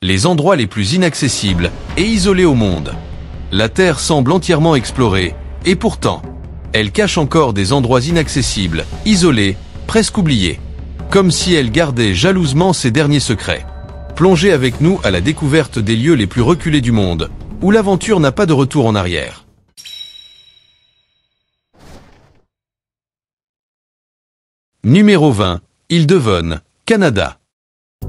les endroits les plus inaccessibles et isolés au monde. La Terre semble entièrement explorée, et pourtant, elle cache encore des endroits inaccessibles, isolés, presque oubliés. Comme si elle gardait jalousement ses derniers secrets. Plongez avec nous à la découverte des lieux les plus reculés du monde, où l'aventure n'a pas de retour en arrière. Numéro 20, île Devon, Canada.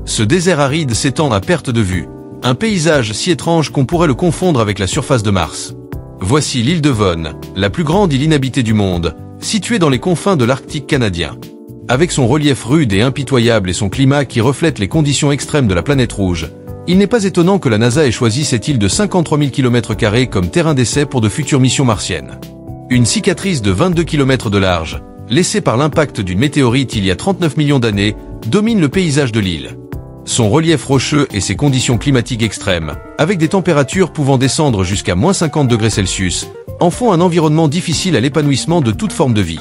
Ce désert aride s'étend à perte de vue, un paysage si étrange qu'on pourrait le confondre avec la surface de Mars. Voici l'île Devon, la plus grande île inhabitée du monde, située dans les confins de l'Arctique canadien. Avec son relief rude et impitoyable et son climat qui reflète les conditions extrêmes de la planète rouge, il n'est pas étonnant que la NASA ait choisi cette île de 53 000 km² comme terrain d'essai pour de futures missions martiennes. Une cicatrice de 22 km de large, laissée par l'impact d'une météorite il y a 39 millions d'années, domine le paysage de l'île. Son relief rocheux et ses conditions climatiques extrêmes, avec des températures pouvant descendre jusqu'à -50 degrés Celsius, en font un environnement difficile à l'épanouissement de toute forme de vie.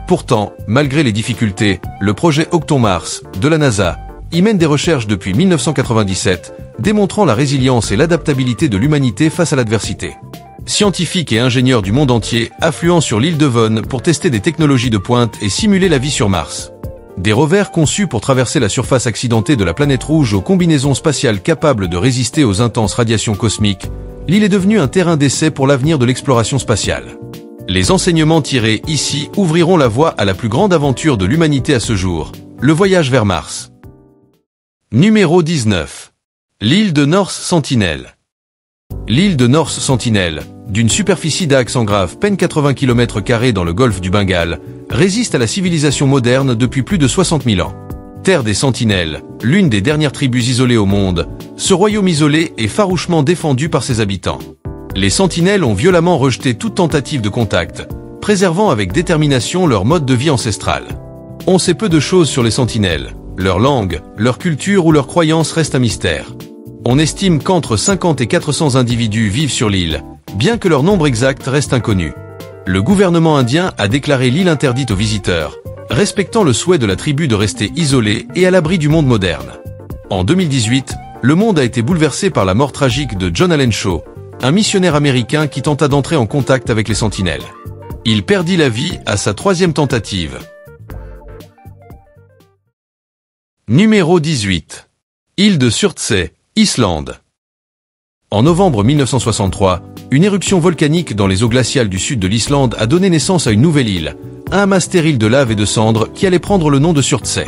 Pourtant, malgré les difficultés, le projet Octomars de la NASA y mène des recherches depuis 1997, démontrant la résilience et l'adaptabilité de l'humanité face à l'adversité. Scientifiques et ingénieurs du monde entier affluent sur l'île Devon pour tester des technologies de pointe et simuler la vie sur Mars. Des rovers conçus pour traverser la surface accidentée de la planète rouge aux combinaisons spatiales capables de résister aux intenses radiations cosmiques, l'île est devenue un terrain d'essai pour l'avenir de l'exploration spatiale. Les enseignements tirés ici ouvriront la voie à la plus grande aventure de l'humanité à ce jour, le voyage vers Mars. Numéro 19. L'île de North Sentinel. L'île de North Sentinel, d'une superficie d'accent grave peine 80 km² dans le golfe du Bengale, résiste à la civilisation moderne depuis plus de 60 000 ans. Terre des Sentinelles, l'une des dernières tribus isolées au monde, ce royaume isolé est farouchement défendu par ses habitants. Les Sentinelles ont violemment rejeté toute tentative de contact, préservant avec détermination leur mode de vie ancestral. On sait peu de choses sur les Sentinelles, leur langue, leur culture ou leurs croyances restent un mystère. On estime qu'entre 50 et 400 individus vivent sur l'île, bien que leur nombre exact reste inconnu. Le gouvernement indien a déclaré l'île interdite aux visiteurs, respectant le souhait de la tribu de rester isolée et à l'abri du monde moderne. En 2018, le monde a été bouleversé par la mort tragique de John Allen Shaw, un missionnaire américain qui tenta d'entrer en contact avec les Sentinelles. Il perdit la vie à sa 3e tentative. Numéro 18. Île de Surtsey, Islande. En novembre 1963, une éruption volcanique dans les eaux glaciales du sud de l'Islande a donné naissance à une nouvelle île, un amas stérile de lave et de cendres qui allait prendre le nom de Surtsey.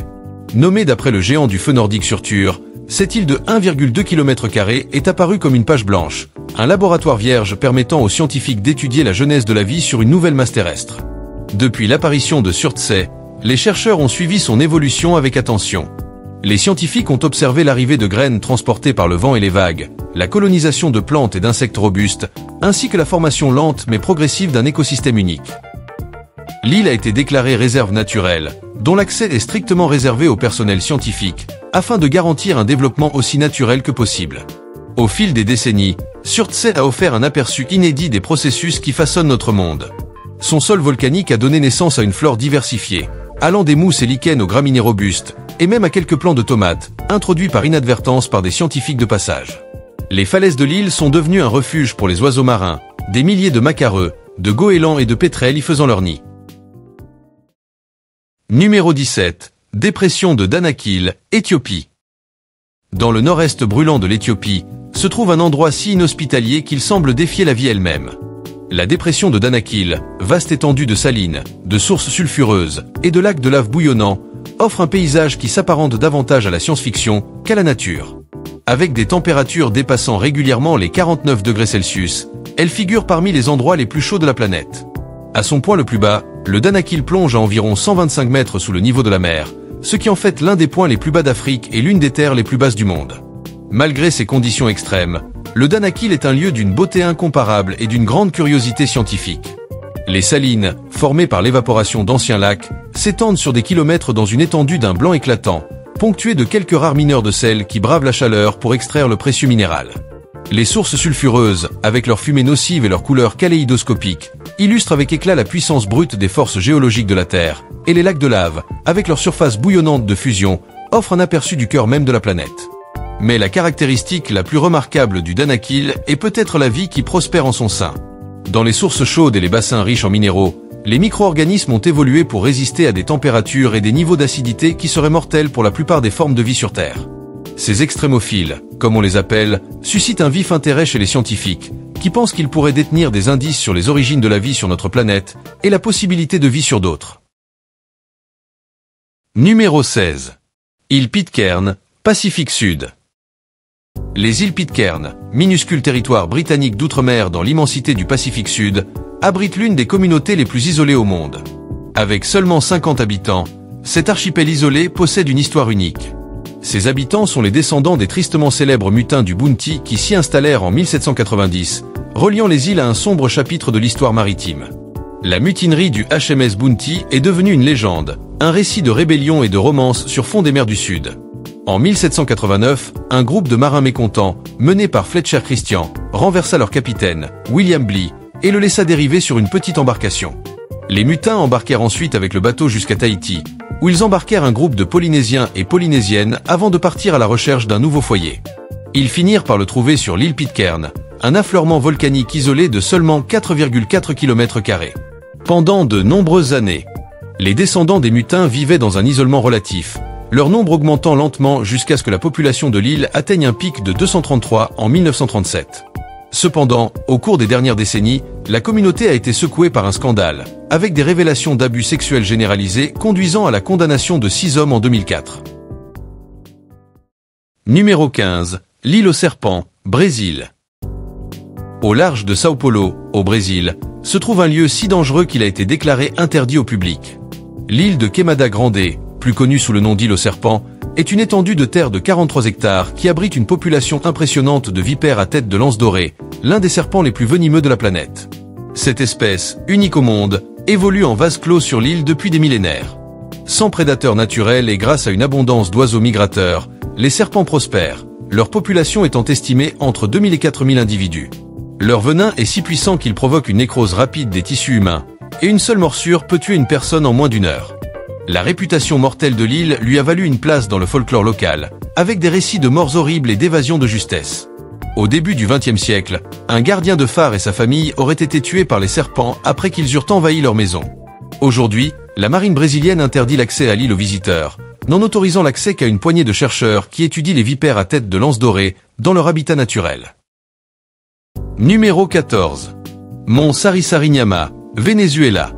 Nommée d'après le géant du feu nordique Surtur, cette île de 1,2 km² est apparue comme une page blanche, un laboratoire vierge permettant aux scientifiques d'étudier la genèse de la vie sur une nouvelle masse terrestre. Depuis l'apparition de Surtsey, les chercheurs ont suivi son évolution avec attention. Les scientifiques ont observé l'arrivée de graines transportées par le vent et les vagues, la colonisation de plantes et d'insectes robustes, ainsi que la formation lente mais progressive d'un écosystème unique. L'île a été déclarée réserve naturelle, dont l'accès est strictement réservé au personnel scientifique, afin de garantir un développement aussi naturel que possible. Au fil des décennies, Surtsey a offert un aperçu inédit des processus qui façonnent notre monde. Son sol volcanique a donné naissance à une flore diversifiée, allant des mousses et lichens aux graminées robustes, et même à quelques plants de tomates, introduits par inadvertance par des scientifiques de passage. Les falaises de l'île sont devenues un refuge pour les oiseaux marins, des milliers de macareux, de goélands et de pétrels y faisant leur nid. Numéro 17. Dépression de Danakil, Éthiopie. Dans le nord-est brûlant de l'Éthiopie, se trouve un endroit si inhospitalier qu'il semble défier la vie elle-même. La dépression de Danakil, vaste étendue de salines, de sources sulfureuses et de lacs de lave bouillonnants, offre un paysage qui s'apparente davantage à la science-fiction qu'à la nature. Avec des températures dépassant régulièrement les 49 degrés Celsius, elle figure parmi les endroits les plus chauds de la planète. À son point le plus bas, le Danakil plonge à environ 125 mètres sous le niveau de la mer, ce qui en fait l'un des points les plus bas d'Afrique et l'une des terres les plus basses du monde. Malgré ces conditions extrêmes, le Danakil est un lieu d'une beauté incomparable et d'une grande curiosité scientifique. Les salines, formées par l'évaporation d'anciens lacs, s'étendent sur des kilomètres dans une étendue d'un blanc éclatant, ponctuée de quelques rares mineurs de sel qui bravent la chaleur pour extraire le précieux minéral. Les sources sulfureuses, avec leur fumée nocive et leur couleur kaléidoscopique, illustrent avec éclat la puissance brute des forces géologiques de la Terre, et les lacs de lave, avec leur surface bouillonnante de fusion, offrent un aperçu du cœur même de la planète. Mais la caractéristique la plus remarquable du Danakil est peut-être la vie qui prospère en son sein. Dans les sources chaudes et les bassins riches en minéraux, les micro-organismes ont évolué pour résister à des températures et des niveaux d'acidité qui seraient mortels pour la plupart des formes de vie sur Terre. Ces extrémophiles, comme on les appelle, suscitent un vif intérêt chez les scientifiques, qui pensent qu'ils pourraient détenir des indices sur les origines de la vie sur notre planète et la possibilité de vie sur d'autres. Numéro 16. Île Pitcairn, Pacifique Sud. Les îles Pitcairn, minuscules territoires britanniques d'outre-mer dans l'immensité du Pacifique Sud, abritent l'une des communautés les plus isolées au monde. Avec seulement 50 habitants, cet archipel isolé possède une histoire unique. Ses habitants sont les descendants des tristement célèbres mutins du Bounty qui s'y installèrent en 1790, reliant les îles à un sombre chapitre de l'histoire maritime. La mutinerie du HMS Bounty est devenue une légende, un récit de rébellion et de romance sur fond des mers du Sud. En 1789, un groupe de marins mécontents, mené par Fletcher Christian, renversa leur capitaine, William Bligh, et le laissa dériver sur une petite embarcation. Les mutins embarquèrent ensuite avec le bateau jusqu'à Tahiti, où ils embarquèrent un groupe de Polynésiens et Polynésiennes avant de partir à la recherche d'un nouveau foyer. Ils finirent par le trouver sur l'île Pitcairn, un affleurement volcanique isolé de seulement 4,4 km². Pendant de nombreuses années, les descendants des mutins vivaient dans un isolement relatif, leur nombre augmentant lentement jusqu'à ce que la population de l'île atteigne un pic de 233 en 1937. Cependant, au cours des dernières décennies, la communauté a été secouée par un scandale, avec des révélations d'abus sexuels généralisés conduisant à la condamnation de 6 hommes en 2004. Numéro 15. L'île aux serpents, Brésil. Au large de Sao Paulo, au Brésil, se trouve un lieu si dangereux qu'il a été déclaré interdit au public. L'île de Queimada Grande, plus connue sous le nom d'île aux serpents, est une étendue de terre de 43 hectares qui abrite une population impressionnante de vipères à tête de lance dorée, l'un des serpents les plus venimeux de la planète. Cette espèce, unique au monde, évolue en vase clos sur l'île depuis des millénaires. Sans prédateurs naturels et grâce à une abondance d'oiseaux migrateurs, les serpents prospèrent, leur population étant estimée entre 2000 et 4000 individus. Leur venin est si puissant qu'il provoque une nécrose rapide des tissus humains, et une seule morsure peut tuer une personne en moins d'1 heure. La réputation mortelle de l'île lui a valu une place dans le folklore local, avec des récits de morts horribles et d'évasions de justesse. Au début du XXe siècle, un gardien de phare et sa famille auraient été tués par les serpents après qu'ils eurent envahi leur maison. Aujourd'hui, la marine brésilienne interdit l'accès à l'île aux visiteurs, n'en autorisant l'accès qu'à une poignée de chercheurs qui étudient les vipères à tête de lance dorée dans leur habitat naturel. Numéro 14. Mont Sarisariñama, Venezuela.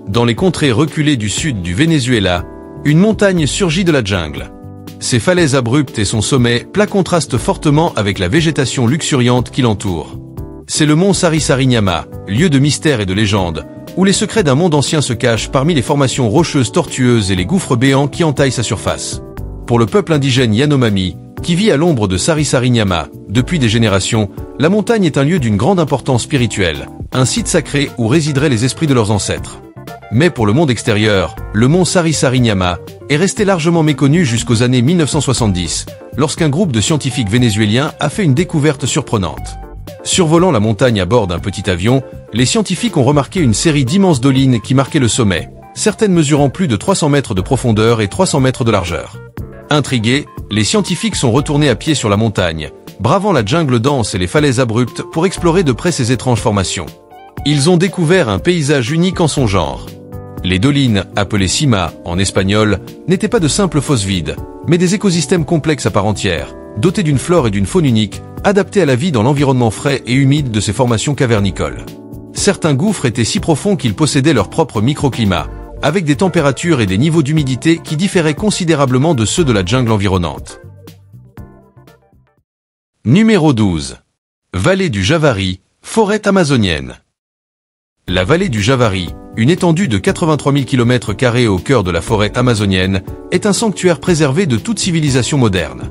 Dans les contrées reculées du sud du Venezuela, une montagne surgit de la jungle. Ses falaises abruptes et son sommet plat contrastent fortement avec la végétation luxuriante qui l'entoure. C'est le mont Sarisariñama, lieu de mystère et de légende, où les secrets d'un monde ancien se cachent parmi les formations rocheuses tortueuses et les gouffres béants qui entaillent sa surface. Pour le peuple indigène Yanomami, qui vit à l'ombre de Sarisariñama, depuis des générations, la montagne est un lieu d'une grande importance spirituelle, un site sacré où résideraient les esprits de leurs ancêtres. Mais pour le monde extérieur, le mont Sarisariñama est resté largement méconnu jusqu'aux années 1970, lorsqu'un groupe de scientifiques vénézuéliens a fait une découverte surprenante. Survolant la montagne à bord d'un petit avion, les scientifiques ont remarqué une série d'immenses dolines qui marquaient le sommet, certaines mesurant plus de 300 mètres de profondeur et 300 mètres de largeur. Intrigués, les scientifiques sont retournés à pied sur la montagne, bravant la jungle dense et les falaises abruptes pour explorer de près ces étranges formations. Ils ont découvert un paysage unique en son genre. Les dolines, appelées cimas en espagnol, n'étaient pas de simples fosses vides, mais des écosystèmes complexes à part entière, dotés d'une flore et d'une faune unique, adaptés à la vie dans l'environnement frais et humide de ces formations cavernicoles. Certains gouffres étaient si profonds qu'ils possédaient leur propre microclimat, avec des températures et des niveaux d'humidité qui différaient considérablement de ceux de la jungle environnante. Numéro 12. Vallée du Javari, forêt amazonienne. La vallée du Javari, une étendue de 83 000 km² au cœur de la forêt amazonienne, est un sanctuaire préservé de toute civilisation moderne.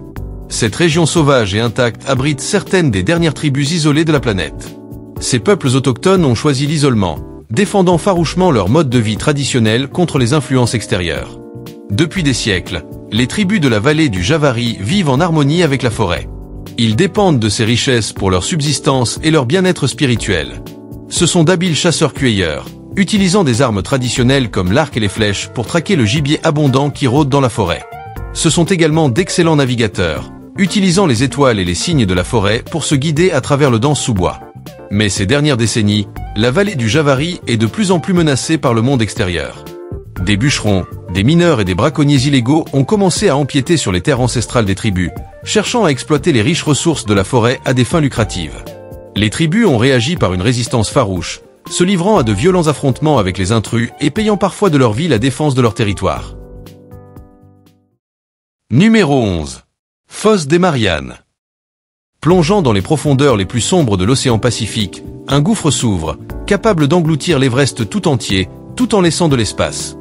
Cette région sauvage et intacte abrite certaines des dernières tribus isolées de la planète. Ces peuples autochtones ont choisi l'isolement, défendant farouchement leur mode de vie traditionnel contre les influences extérieures. Depuis des siècles, les tribus de la vallée du Javari vivent en harmonie avec la forêt. Ils dépendent de ces richesses pour leur subsistance et leur bien-être spirituel. Ce sont d'habiles chasseurs-cueilleurs, utilisant des armes traditionnelles comme l'arc et les flèches pour traquer le gibier abondant qui rôde dans la forêt. Ce sont également d'excellents navigateurs, utilisant les étoiles et les signes de la forêt pour se guider à travers le dense sous-bois. Mais ces dernières décennies, la vallée du Javari est de plus en plus menacée par le monde extérieur. Des bûcherons, des mineurs et des braconniers illégaux ont commencé à empiéter sur les terres ancestrales des tribus, cherchant à exploiter les riches ressources de la forêt à des fins lucratives. Les tribus ont réagi par une résistance farouche, se livrant à de violents affrontements avec les intrus et payant parfois de leur vie la défense de leur territoire. Numéro 11. Fosse des Mariannes. Plongeant dans les profondeurs les plus sombres de l'océan Pacifique, un gouffre s'ouvre, capable d'engloutir l'Everest tout entier, tout en laissant de l'espace.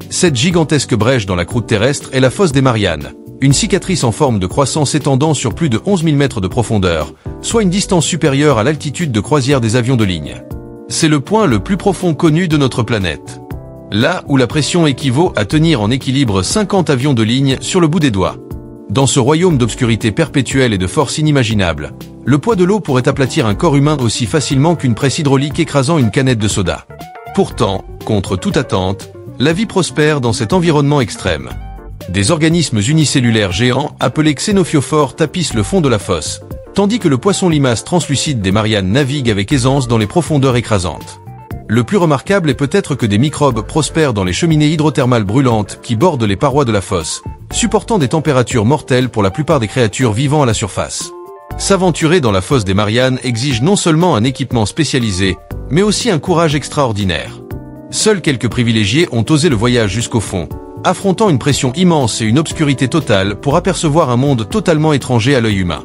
Cette gigantesque brèche dans la croûte terrestre est la fosse des Mariannes, une cicatrice en forme de croissant s'étendant sur plus de 11 000 mètres de profondeur, soit une distance supérieure à l'altitude de croisière des avions de ligne. C'est le point le plus profond connu de notre planète. Là où la pression équivaut à tenir en équilibre 50 avions de ligne sur le bout des doigts. Dans ce royaume d'obscurité perpétuelle et de force inimaginable, le poids de l'eau pourrait aplatir un corps humain aussi facilement qu'une presse hydraulique écrasant une canette de soda. Pourtant, contre toute attente, la vie prospère dans cet environnement extrême. Des organismes unicellulaires géants appelés xénophyophores tapissent le fond de la fosse, tandis que le poisson limace translucide des Mariannes navigue avec aisance dans les profondeurs écrasantes. Le plus remarquable est peut-être que des microbes prospèrent dans les cheminées hydrothermales brûlantes qui bordent les parois de la fosse, supportant des températures mortelles pour la plupart des créatures vivant à la surface. S'aventurer dans la fosse des Mariannes exige non seulement un équipement spécialisé, mais aussi un courage extraordinaire. Seuls quelques privilégiés ont osé le voyage jusqu'au fond, affrontant une pression immense et une obscurité totale pour apercevoir un monde totalement étranger à l'œil humain.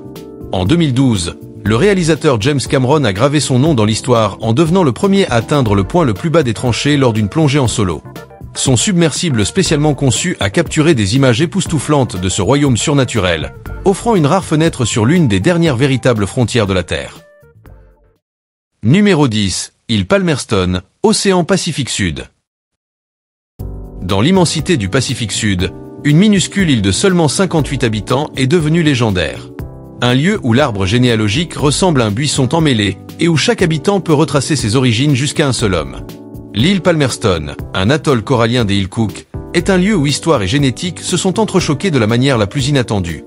En 2012, le réalisateur James Cameron a gravé son nom dans l'histoire en devenant le premier à atteindre le point le plus bas des tranchées lors d'une plongée en solo. Son submersible spécialement conçu a capturé des images époustouflantes de ce royaume surnaturel, offrant une rare fenêtre sur l'une des dernières véritables frontières de la Terre. Numéro 10. Île Palmerston, océan Pacifique Sud. Dans l'immensité du Pacifique Sud, une minuscule île de seulement 58 habitants est devenue légendaire. Un lieu où l'arbre généalogique ressemble à un buisson emmêlé et où chaque habitant peut retracer ses origines jusqu'à un seul homme. L'île Palmerston, un atoll corallien des îles Cook, est un lieu où histoire et génétique se sont entrechoquées de la manière la plus inattendue.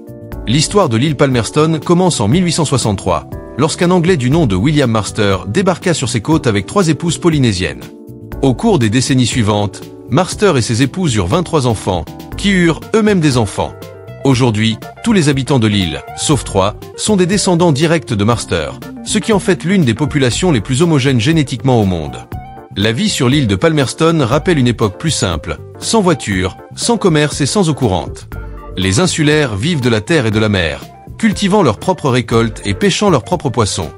L'histoire de l'île Palmerston commence en 1863, lorsqu'un Anglais du nom de William Marster débarqua sur ses côtes avec 3 épouses polynésiennes. Au cours des décennies suivantes, Marster et ses épouses eurent 23 enfants, qui eurent eux-mêmes des enfants. Aujourd'hui, tous les habitants de l'île, sauf 3, sont des descendants directs de Marster, ce qui en fait l'une des populations les plus homogènes génétiquement au monde. La vie sur l'île de Palmerston rappelle une époque plus simple, sans voiture, sans commerce et sans eau courante. Les insulaires vivent de la terre et de la mer, cultivant leurs propres récoltes et pêchant leurs propres poissons.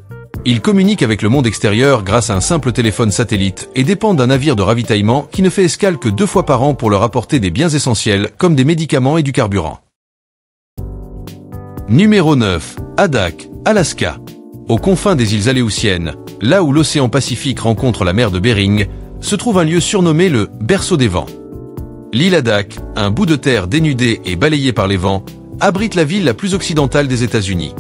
Ils communiquent avec le monde extérieur grâce à un simple téléphone satellite et dépendent d'un navire de ravitaillement qui ne fait escale que 2 fois par an pour leur apporter des biens essentiels comme des médicaments et du carburant. Numéro 9. Adak, Alaska. Aux confins des îles Aléoutiennes, là où l'océan Pacifique rencontre la mer de Bering, se trouve un lieu surnommé le « berceau des vents ». L'île Adak, un bout de terre dénudé et balayé par les vents, abrite la ville la plus occidentale des États-Unis.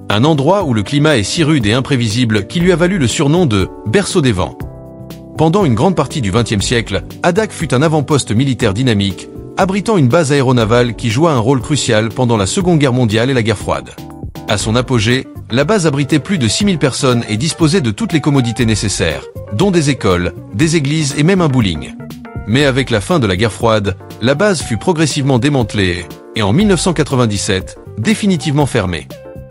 Un endroit où le climat est si rude et imprévisible qui lui a valu le surnom de « berceau des vents ». Pendant une grande partie du XXe siècle, Adak fut un avant-poste militaire dynamique, abritant une base aéronavale qui joua un rôle crucial pendant la Seconde Guerre mondiale et la guerre froide. À son apogée, la base abritait plus de 6000 personnes et disposait de toutes les commodités nécessaires, dont des écoles, des églises et même un bowling. Mais avec la fin de la guerre froide, la base fut progressivement démantelée et en 1997, définitivement fermée.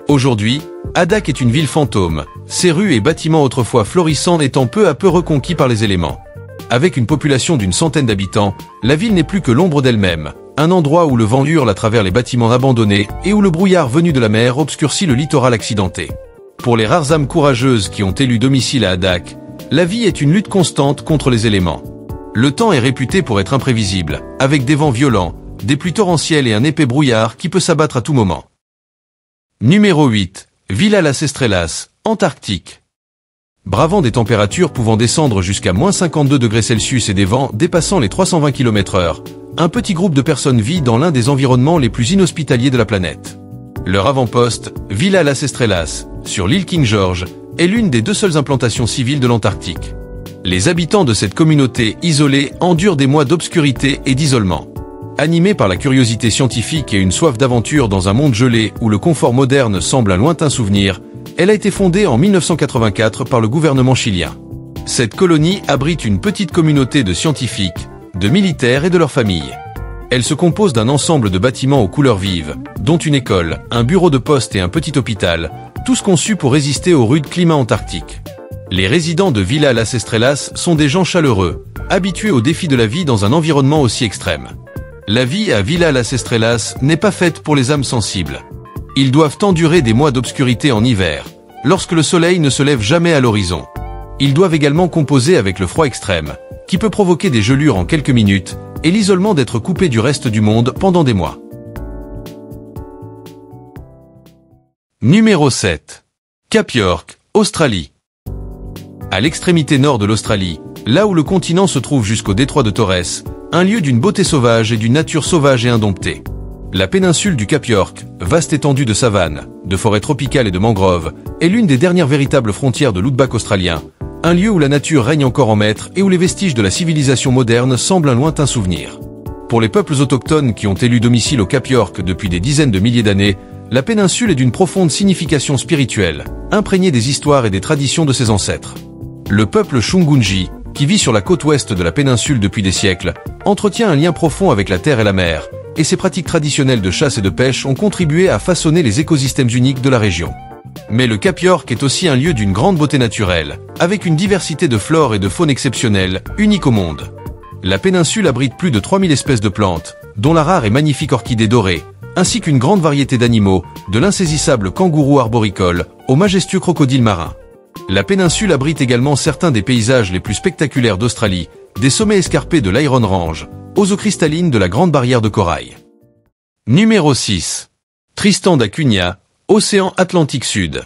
Aujourd'hui, Adak est une ville fantôme, ses rues et bâtiments autrefois florissants étant peu à peu reconquis par les éléments. Avec une population d'une centaine d'habitants, la ville n'est plus que l'ombre d'elle-même, un endroit où le vent hurle à travers les bâtiments abandonnés et où le brouillard venu de la mer obscurcit le littoral accidenté. Pour les rares âmes courageuses qui ont élu domicile à Adak, la vie est une lutte constante contre les éléments. Le temps est réputé pour être imprévisible, avec des vents violents, des pluies torrentielles et un épais brouillard qui peut s'abattre à tout moment. Numéro 8. Villa Las Estrellas, Antarctique. Bravant des températures pouvant descendre jusqu'à -52 degrés Celsius et des vents dépassant les 320 km/h, un petit groupe de personnes vit dans l'un des environnements les plus inhospitaliers de la planète. Leur avant-poste, Villa Las Estrellas, sur l'île King George, est l'une des 2 seules implantations civiles de l'Antarctique. Les habitants de cette communauté isolée endurent des mois d'obscurité et d'isolement. Animée par la curiosité scientifique et une soif d'aventure dans un monde gelé où le confort moderne semble un lointain souvenir, elle a été fondée en 1984 par le gouvernement chilien. Cette colonie abrite une petite communauté de scientifiques, de militaires et de leurs familles. Elle se compose d'un ensemble de bâtiments aux couleurs vives, dont une école, un bureau de poste et un petit hôpital, tous conçus pour résister au rude climat antarctique. Les résidents de Villa Las Estrellas sont des gens chaleureux, habitués aux défis de la vie dans un environnement aussi extrême. La vie à Villa Las Estrellas n'est pas faite pour les âmes sensibles. Ils doivent endurer des mois d'obscurité en hiver, lorsque le soleil ne se lève jamais à l'horizon. Ils doivent également composer avec le froid extrême, qui peut provoquer des gelures en quelques minutes, et l'isolement d'être coupé du reste du monde pendant des mois. Numéro 7. Cap York, Australie. À l'extrémité nord de l'Australie, là où le continent se trouve jusqu'au détroit de Torres, un lieu d'une beauté sauvage et d'une nature sauvage et indomptée. La péninsule du Cap York, vaste étendue de savanes, de forêts tropicales et de mangroves, est l'une des dernières véritables frontières de l'outback australien, un lieu où la nature règne encore en maître et où les vestiges de la civilisation moderne semblent un lointain souvenir. Pour les peuples autochtones qui ont élu domicile au Cap York depuis des dizaines de milliers d'années, la péninsule est d'une profonde signification spirituelle, imprégnée des histoires et des traditions de ses ancêtres. Le peuple Shungunji, qui vit sur la côte ouest de la péninsule depuis des siècles, entretient un lien profond avec la terre et la mer, et ses pratiques traditionnelles de chasse et de pêche ont contribué à façonner les écosystèmes uniques de la région. Mais le Cap York est aussi un lieu d'une grande beauté naturelle, avec une diversité de flore et de faune exceptionnelle, unique au monde. La péninsule abrite plus de 3000 espèces de plantes, dont la rare et magnifique orchidée dorée, ainsi qu'une grande variété d'animaux, de l'insaisissable kangourou arboricole au majestueux crocodile marin. La péninsule abrite également certains des paysages les plus spectaculaires d'Australie, des sommets escarpés de l'Iron Range, aux eaux cristallines de la Grande Barrière de Corail. Numéro 6. Tristan da Cunha, Océan Atlantique Sud.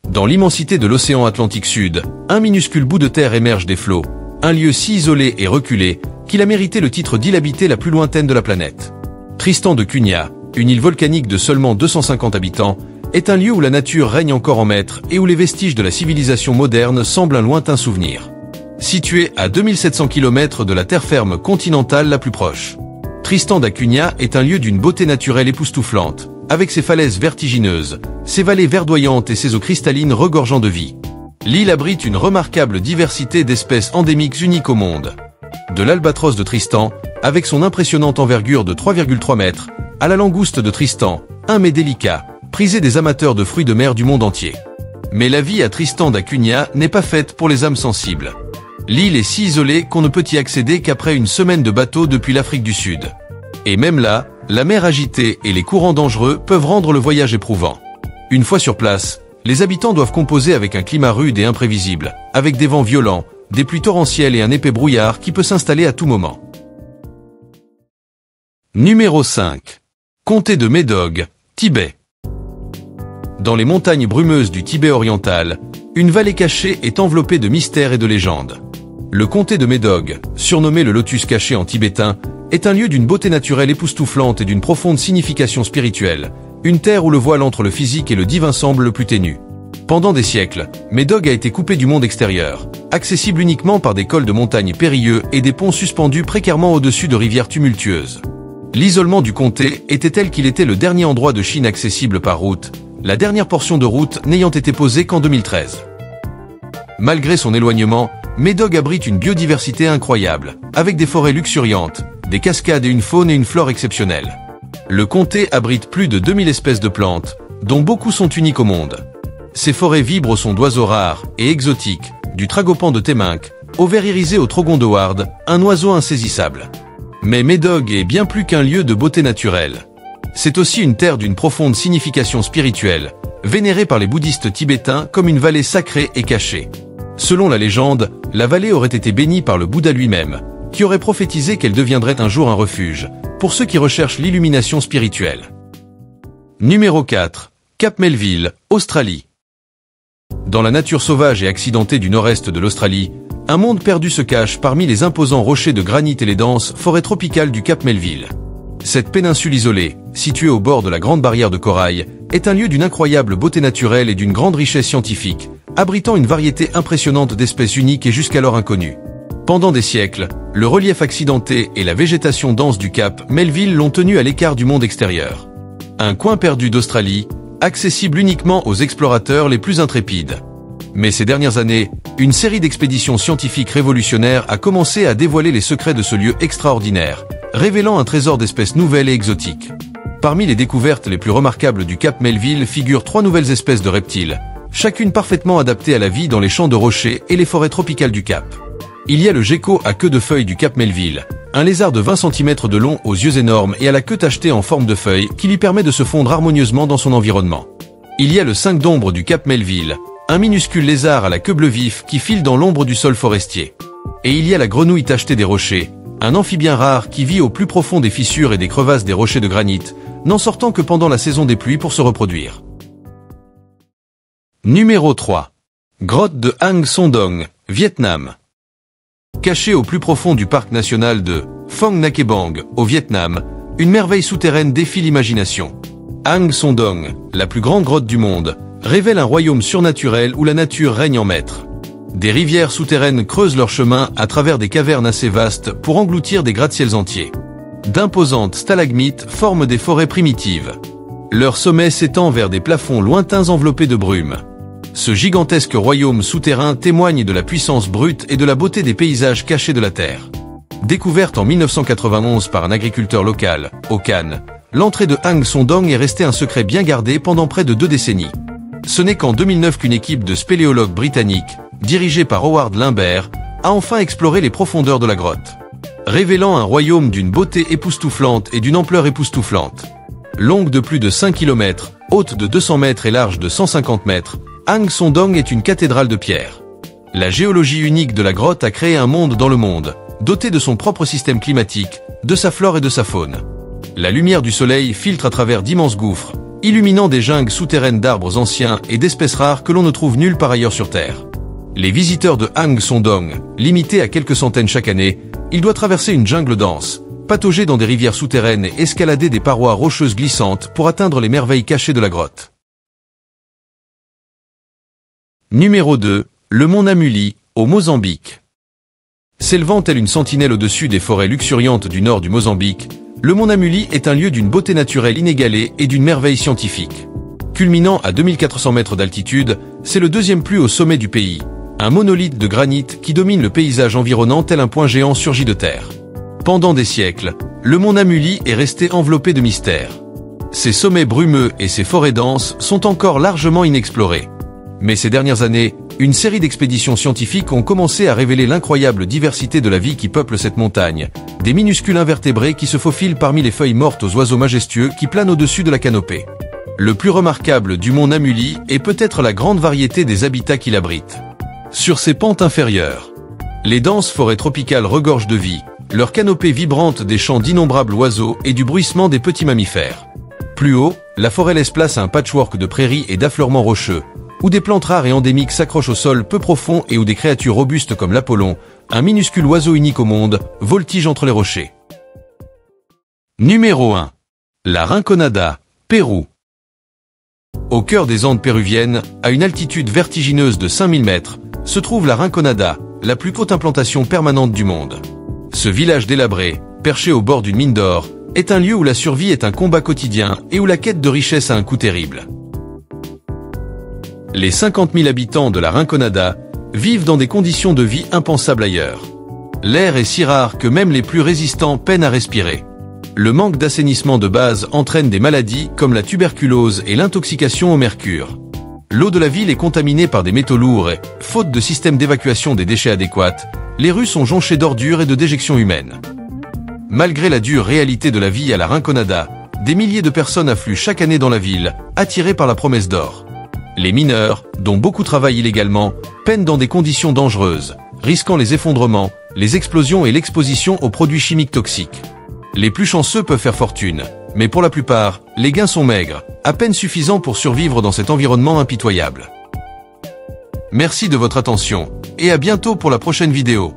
Dans l'immensité de l'océan Atlantique Sud, un minuscule bout de terre émerge des flots, un lieu si isolé et reculé qu'il a mérité le titre d'île habitée la plus lointaine de la planète. Tristan da Cunha, une île volcanique de seulement 250 habitants, est un lieu où la nature règne encore en maître et où les vestiges de la civilisation moderne semblent un lointain souvenir. Situé à 2700 km de la terre ferme continentale la plus proche, Tristan da Cunha est un lieu d'une beauté naturelle époustouflante, avec ses falaises vertigineuses, ses vallées verdoyantes et ses eaux cristallines regorgeant de vie. L'île abrite une remarquable diversité d'espèces endémiques uniques au monde. De l'albatros de Tristan, avec son impressionnante envergure de 3,3 mètres, à la langouste de Tristan, un mets délicat, prisé des amateurs de fruits de mer du monde entier. Mais la vie à Tristan da Cunha n'est pas faite pour les âmes sensibles. L'île est si isolée qu'on ne peut y accéder qu'après une semaine de bateau depuis l'Afrique du Sud. Et même là, la mer agitée et les courants dangereux peuvent rendre le voyage éprouvant. Une fois sur place, les habitants doivent composer avec un climat rude et imprévisible, avec des vents violents, des pluies torrentielles et un épais brouillard qui peut s'installer à tout moment. Numéro 5. Comté de Médoc, Tibet. Dans les montagnes brumeuses du Tibet oriental, une vallée cachée est enveloppée de mystères et de légendes. Le comté de Médoc, surnommé le lotus caché en tibétain, est un lieu d'une beauté naturelle époustouflante et d'une profonde signification spirituelle, une terre où le voile entre le physique et le divin semble le plus ténu. Pendant des siècles, Médoc a été coupé du monde extérieur, accessible uniquement par des cols de montagnes périlleux et des ponts suspendus précairement au-dessus de rivières tumultueuses. L'isolement du comté était tel qu'il était le dernier endroit de Chine accessible par route, la dernière portion de route n'ayant été posée qu'en 2013. Malgré son éloignement, Médoc abrite une biodiversité incroyable, avec des forêts luxuriantes, des cascades et une faune et une flore exceptionnelles. Le comté abrite plus de 2000 espèces de plantes, dont beaucoup sont uniques au monde. Ces forêts vibrent au son d'oiseaux rares et exotiques, du tragopan de Téminck, au ver irisé au trogon de Ward, un oiseau insaisissable. Mais Médoc est bien plus qu'un lieu de beauté naturelle. C'est aussi une terre d'une profonde signification spirituelle, vénérée par les bouddhistes tibétains comme une vallée sacrée et cachée. Selon la légende, la vallée aurait été bénie par le Bouddha lui-même, qui aurait prophétisé qu'elle deviendrait un jour un refuge, pour ceux qui recherchent l'illumination spirituelle. Numéro 4. Cap Melville, Australie. Dans la nature sauvage et accidentée du nord-est de l'Australie, un monde perdu se cache parmi les imposants rochers de granit et les denses forêts tropicales du Cap Melville. Cette péninsule isolée, située au bord de la Grande Barrière de Corail, est un lieu d'une incroyable beauté naturelle et d'une grande richesse scientifique, abritant une variété impressionnante d'espèces uniques et jusqu'alors inconnues. Pendant des siècles, Le relief accidenté et la végétation dense du cap Melville l'ont tenu à l'écart du monde extérieur. Un coin perdu d'Australie, accessible uniquement aux explorateurs les plus intrépides. Mais ces dernières années, une série d'expéditions scientifiques révolutionnaires a commencé à dévoiler les secrets de ce lieu extraordinaire, révélant un trésor d'espèces nouvelles et exotiques. Parmi les découvertes les plus remarquables du cap Melville figurent 3 nouvelles espèces de reptiles, chacune parfaitement adaptée à la vie dans les champs de rochers et les forêts tropicales du cap. Il y a le gecko à queue de feuille du cap Melville, un lézard de 20 cm de long aux yeux énormes et à la queue tachetée en forme de feuille qui lui permet de se fondre harmonieusement dans son environnement. Il y a le 5 d'ombre du cap Melville, un minuscule lézard à la queue bleu vif qui file dans l'ombre du sol forestier. Et il y a la grenouille tachetée des rochers, un amphibien rare qui vit au plus profond des fissures et des crevasses des rochers de granit, n'en sortant que pendant la saison des pluies pour se reproduire. Numéro 3. Grotte de Hang Son Doong, Vietnam. Cachée au plus profond du parc national de Phong Nha Bang, au Vietnam, une merveille souterraine défie l'imagination. Hang Son Doong, la plus grande grotte du monde, révèle un royaume surnaturel où la nature règne en maître. Des rivières souterraines creusent leur chemin à travers des cavernes assez vastes pour engloutir des gratte-ciels entiers. D'imposantes stalagmites forment des forêts primitives. Leur sommet s'étend vers des plafonds lointains enveloppés de brume. Ce gigantesque royaume souterrain témoigne de la puissance brute et de la beauté des paysages cachés de la Terre. Découverte en 1991 par un agriculteur local, au Cannes, l'entrée de Hang Son Doong est restée un secret bien gardé pendant près de 2 décennies. Ce n'est qu'en 2009 qu'une équipe de spéléologues britanniques, dirigée par Howard Limbert, a enfin exploré les profondeurs de la grotte, révélant un royaume d'une beauté époustouflante et d'une ampleur époustouflante. Longue de plus de 5 km, haute de 200 mètres et large de 150 mètres, Hang Son Doong est une cathédrale de pierre. La géologie unique de la grotte a créé un monde dans le monde, doté de son propre système climatique, de sa flore et de sa faune. La lumière du soleil filtre à travers d'immenses gouffres, illuminant des jungles souterraines d'arbres anciens et d'espèces rares que l'on ne trouve nulle part ailleurs sur Terre. Les visiteurs de Hang Son Doong, limités à quelques centaines chaque année, il doit traverser une jungle dense, patauger dans des rivières souterraines et escalader des parois rocheuses glissantes pour atteindre les merveilles cachées de la grotte. Numéro 2. Le mont Namuli, au Mozambique. S'élevant telle une sentinelle au-dessus des forêts luxuriantes du nord du Mozambique, le mont Namuli est un lieu d'une beauté naturelle inégalée et d'une merveille scientifique. Culminant à 2400 mètres d'altitude, c'est le 2e plus haut sommet du pays, un monolithe de granit qui domine le paysage environnant tel un point géant surgi de terre. Pendant des siècles, le mont Namuli est resté enveloppé de mystères. Ses sommets brumeux et ses forêts denses sont encore largement inexplorés. Mais ces dernières années, une série d'expéditions scientifiques ont commencé à révéler l'incroyable diversité de la vie qui peuple cette montagne, des minuscules invertébrés qui se faufilent parmi les feuilles mortes aux oiseaux majestueux qui planent au-dessus de la canopée. Le plus remarquable du mont Namuli est peut-être la grande variété des habitats qu'il abrite. Sur ses pentes inférieures, les denses forêts tropicales regorgent de vie, leur canopée vibrante des chants d'innombrables oiseaux et du bruissement des petits mammifères. Plus haut, la forêt laisse place à un patchwork de prairies et d'affleurements rocheux, où des plantes rares et endémiques s'accrochent au sol peu profond et où des créatures robustes comme l'Apollon, un minuscule oiseau unique au monde, voltigent entre les rochers. Numéro 1. La Rinconada, Pérou. Au cœur des Andes péruviennes, à une altitude vertigineuse de 5000 mètres, se trouve la Rinconada, la plus haute implantation permanente du monde. Ce village délabré, perché au bord d'une mine d'or, est un lieu où la survie est un combat quotidien et où la quête de richesse a un coût terrible. Les 50 000 habitants de la Rinconada vivent dans des conditions de vie impensables ailleurs. L'air est si rare que même les plus résistants peinent à respirer. Le manque d'assainissement de base entraîne des maladies comme la tuberculose et l'intoxication au mercure. L'eau de la ville est contaminée par des métaux lourds et, faute de système d'évacuation des déchets adéquats, les rues sont jonchées d'ordures et de déjections humaines. Malgré la dure réalité de la vie à la Rinconada, des milliers de personnes affluent chaque année dans la ville, attirées par la promesse d'or. Les mineurs, dont beaucoup travaillent illégalement, peinent dans des conditions dangereuses, risquant les effondrements, les explosions et l'exposition aux produits chimiques toxiques. Les plus chanceux peuvent faire fortune, mais pour la plupart, les gains sont maigres, à peine suffisants pour survivre dans cet environnement impitoyable. Merci de votre attention, et à bientôt pour la prochaine vidéo.